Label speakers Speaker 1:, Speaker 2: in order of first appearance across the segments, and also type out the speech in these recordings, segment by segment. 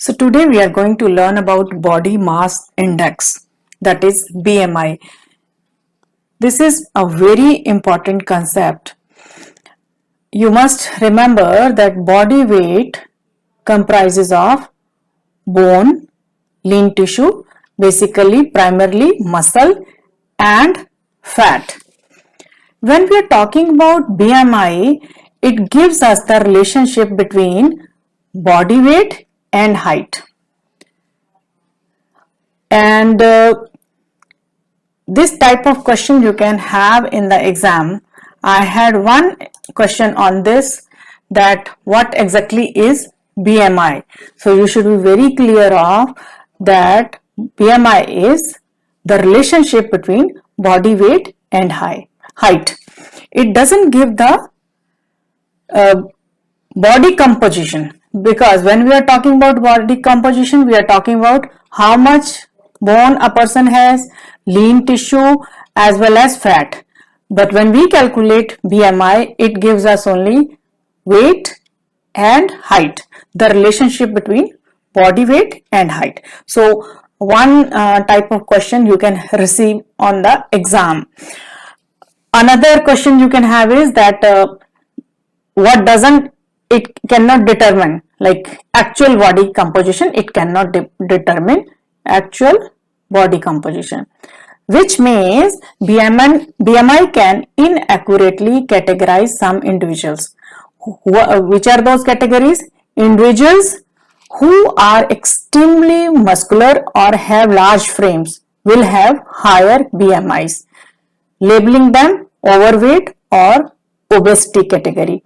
Speaker 1: So today we are going to learn about body mass index, that is BMI. This is a very important concept. You must remember that body weight comprises of bone, lean tissue, basically primarily muscle and fat. When we are talking about BMI, it gives us the relationship between body weight and height. And this type of question you can have in the exam. I had one question on this, that what exactly is BMI. So you should be very clear of that BMI is the relationship between body weight and height. It doesn't give the body composition, because when we are talking about body composition, we are talking about how much bone a person has, lean tissue as well as fat. But when we calculate BMI, it gives us only weight and height, the relationship between body weight and height. So one type of question you can receive on the exam. Another question you can have is that what doesn't it cannot determine, like actual body composition, it cannot determine actual body composition, which means BMI can inaccurately categorize some individuals. Which are those categories? Individuals who are extremely muscular or have large frames will have higher BMIs, labeling them overweight or obesity category.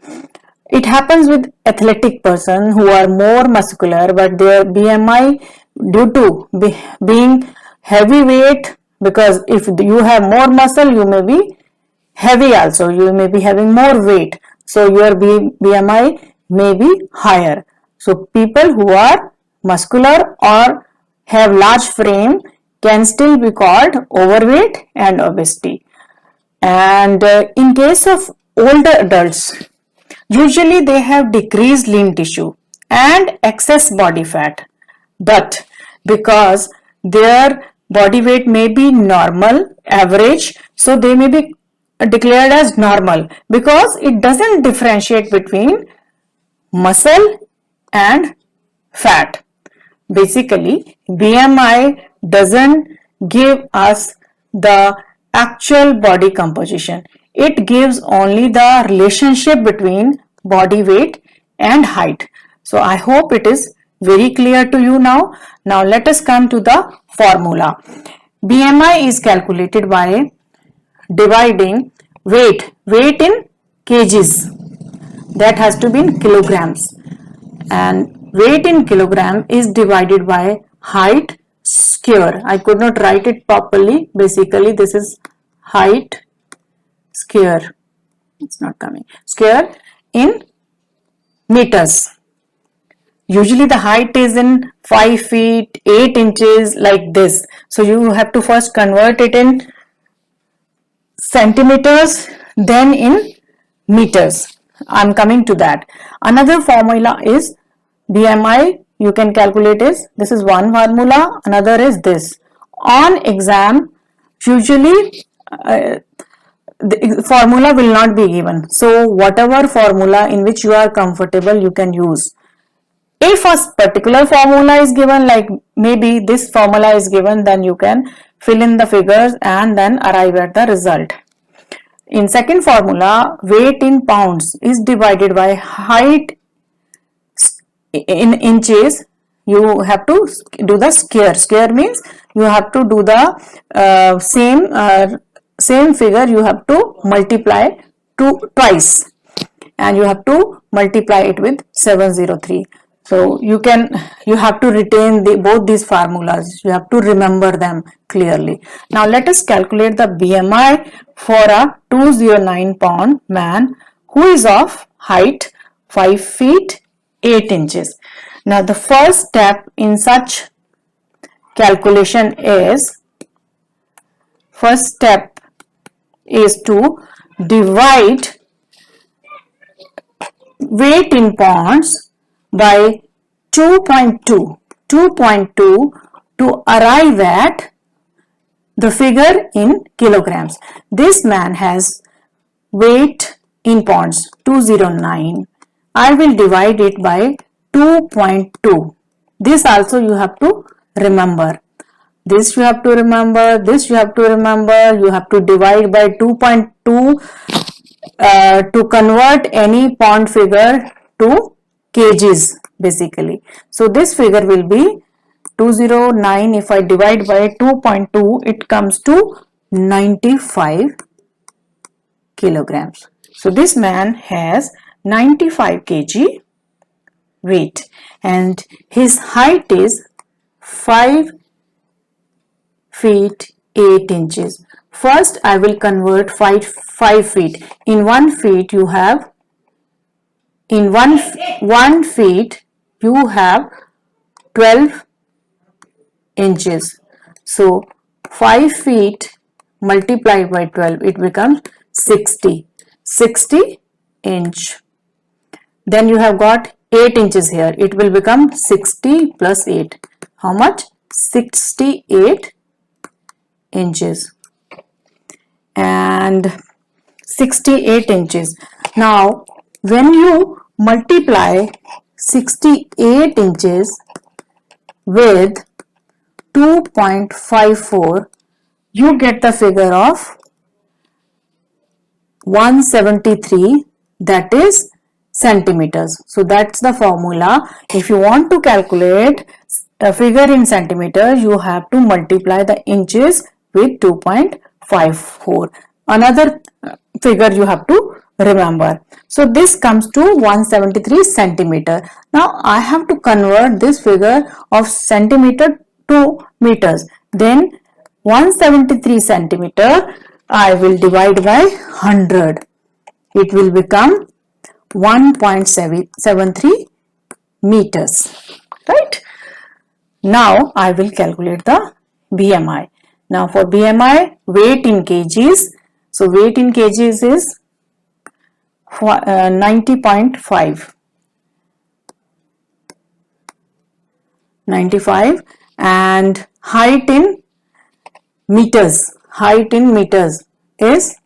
Speaker 1: It happens with athletic person who are more muscular, but their BMI, due to being heavyweight, because if you have more muscle, you may be heavy also, you may be having more weight, so your BMI may be higher. So people who are muscular or have large frame can still be called overweight and obesity. And in case of older adults, usually they have decreased lean tissue and excess body fat, but because their body weight may be normal, average, so they may be declared as normal, because it doesn't differentiate between muscle and fat. Basically, BMI doesn't give us the actual body composition. It gives only the relationship between body weight and height. So I hope it is very clear to you now. Now let us come to the formula. BMI is calculated by dividing weight in kgs, that has to be in kilograms, and weight in kilogram is divided by height square. I could not write it properly. Basically this is height square, it's not coming, square in meters. Usually the height is in 5 feet 8 inches, like this. So you have to first convert it in centimeters, then in meters. I'm coming to that. Another formula is BMI you can calculate is, this is one formula, another is this. On exam, usually the formula will not be given. So whatever formula in which you are comfortable, you can use. If a particular formula is given, like maybe this formula is given, then you can fill in the figures and then arrive at the result. In second formula, weight in pounds is divided by height in inches. You have to do the square. Square means you have to do the same figure, you have to multiply twice, and you have to multiply it with 703. So you have to retain both these formulas. You have to remember them clearly. Now let us calculate the BMI for a 209-pound man who is of height 5 feet 8 inches. Now the first step in such calculation is, to divide weight in pounds by 2.2. 2.2 to arrive at the figure in kilograms. This man has weight in pounds 209. I will divide it by 2.2. This also you have to remember. This you have to remember. This you have to remember. You have to divide by 2.2 to convert any pound figure to kgs basically. So this figure will be 209. If I divide by 2.2, it comes to 95 kilograms. So this man has 95 kg weight and his height is 5 feet 8 inches. First I will convert 5 feet. In 1 feet you have, in 1 feet you have 12 inches. So 5 feet multiplied by 12, it becomes 60 inch. Then you have got 8 inches here. It will become 60 plus 8. How much? 68 inches. And 68 inches. Now when you multiply 68 inches with 2.54, you get the figure of 173, that is centimeters. So that's the formula. If you want to calculate the figure in centimeters, you have to multiply the inches with 2.54. Another figure you have to remember. So this comes to 173 centimeter. Now I have to convert this figure of centimeter to meters. Then 173 centimeter I will divide by 100. It will become 1.73 meters. Right? Now I will calculate the BMI. Now for BMI, weight in kgs. So weight in kgs is 90.5. 95, and height in meters. Height in meters is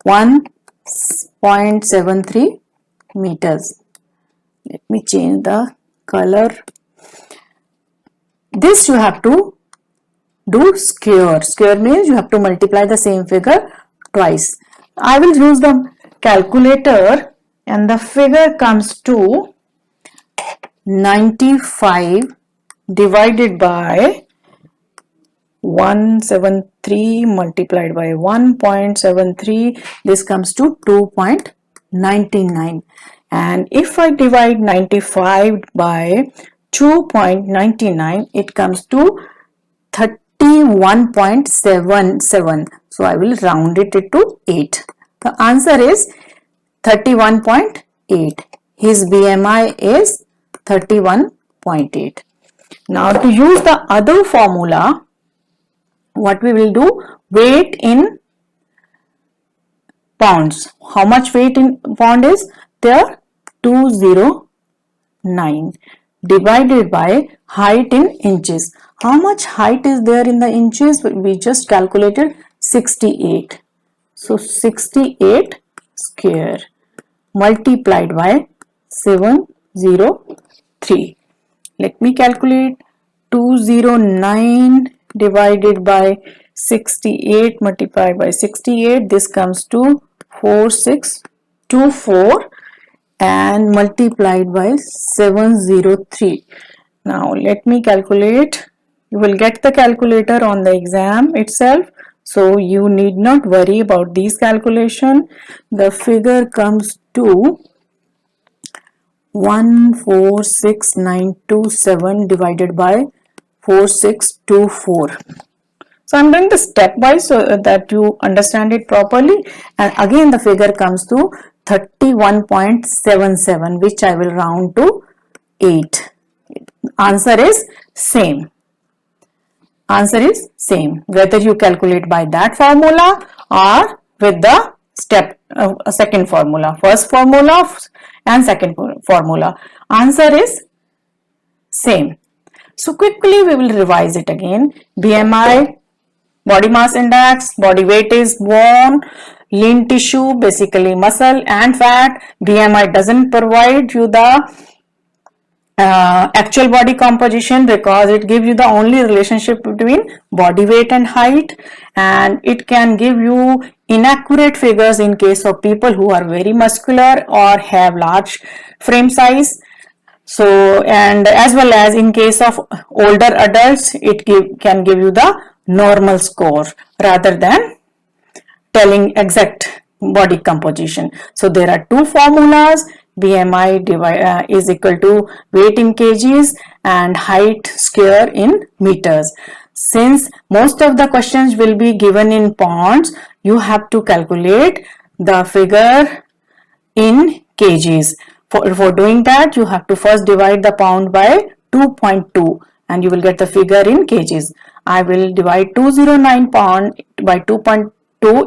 Speaker 1: 1.73 meters. Let me change the color. This you have to do square. Square means you have to multiply the same figure twice. I will use the calculator and the figure comes to 95 divided by 173 multiplied by 1.73, this comes to 2.99. And if I divide 95 by 2.99, it comes to 31.77. So I will round it to 8. The answer is 31.8. His BMI is 31.8. Now to use the other formula, what we will do, weight in pounds. How much weight in pound is there? 209 divided by height in inches. How much height is there in the inches? We just calculated 68. So 68 square multiplied by 703. Let me calculate. 209 divided by 68 multiplied by 68. This comes to 4624 and multiplied by 703. Now let me calculate. You will get the calculator on the exam itself, so you need not worry about these calculation. The figure comes to 146927 divided by 4624. So I'm doing the stepwise so that you understand it properly, and again the figure comes to 31.77, which I will round to 8. Answer is same. Answer is same whether you calculate by that formula or with the second formula. First formula and second formula. Answer is same. So quickly we will revise it again. BMI, body mass index, body weight is bone, lean tissue, basically muscle and fat. BMI doesn't provide you the actual body composition because it gives you the only relationship between body weight and height, and it can give you inaccurate figures in case of people who are very muscular or have large frame size. So, and as well as in case of older adults, it can give you the normal score rather than telling exact body composition. So there are two formulas. BMI is equal to weight in kgs and height square in meters. Since most of the questions will be given in pounds, you have to calculate the figure in kgs. For doing that, you have to first divide the pound by 2.2 and you will get the figure in kgs. I will divide 209 pound by 2.2,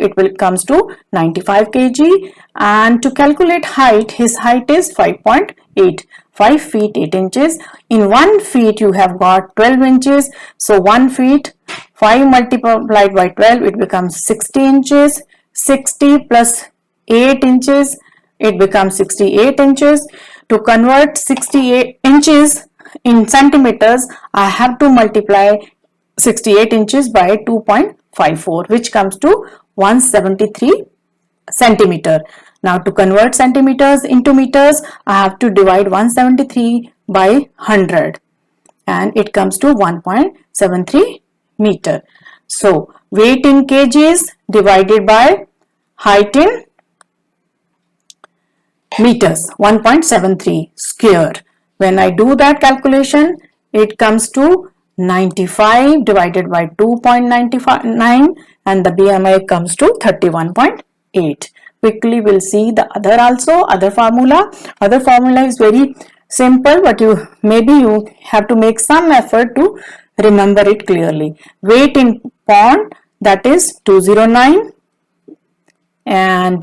Speaker 1: it will comes to 95 kg, and to calculate height, his height is 5.8, 5 feet 8 inches. In 1 feet you have got 12 inches, so 1 feet 5 multiplied by 12, it becomes 60 inches. 60 plus 8 inches, it becomes 68 inches. To convert 68 inches in centimeters, I have to multiply 68 inches by 2.54, which comes to 173 centimeter. Now to convert centimeters into meters, I have to divide 173 by 100 and it comes to 1.73 meter. So weight in kgs divided by height in meters, 1.73 square. When I do that calculation, it comes to 95 divided by 2.99 and the BMI comes to 31.8. Quickly we'll see the other formula. Other formula is very simple, but you have to make some effort to remember it clearly. Weight in pound, that is 209, and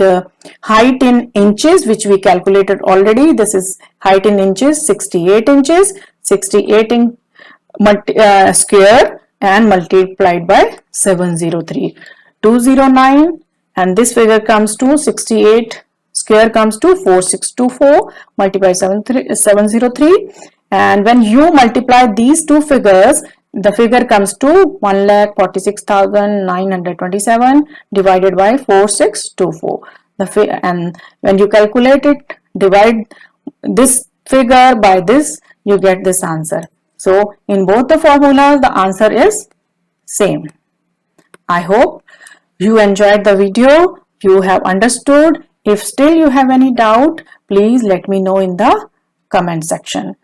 Speaker 1: height in inches, which we calculated already. This is height in inches, 68 inches, 68 in square and multiplied by 703, 209, and this figure comes to 68 square comes to 4624 multiplied by 703, and when you multiply these two figures, the figure comes to 1,46,927 divided by 4624. And when you calculate it, divide this figure by this, you get this answer. So in both the formulas, the answer is same. I hope you enjoyed the video, you have understood. If still you have any doubt, please let me know in the comment section.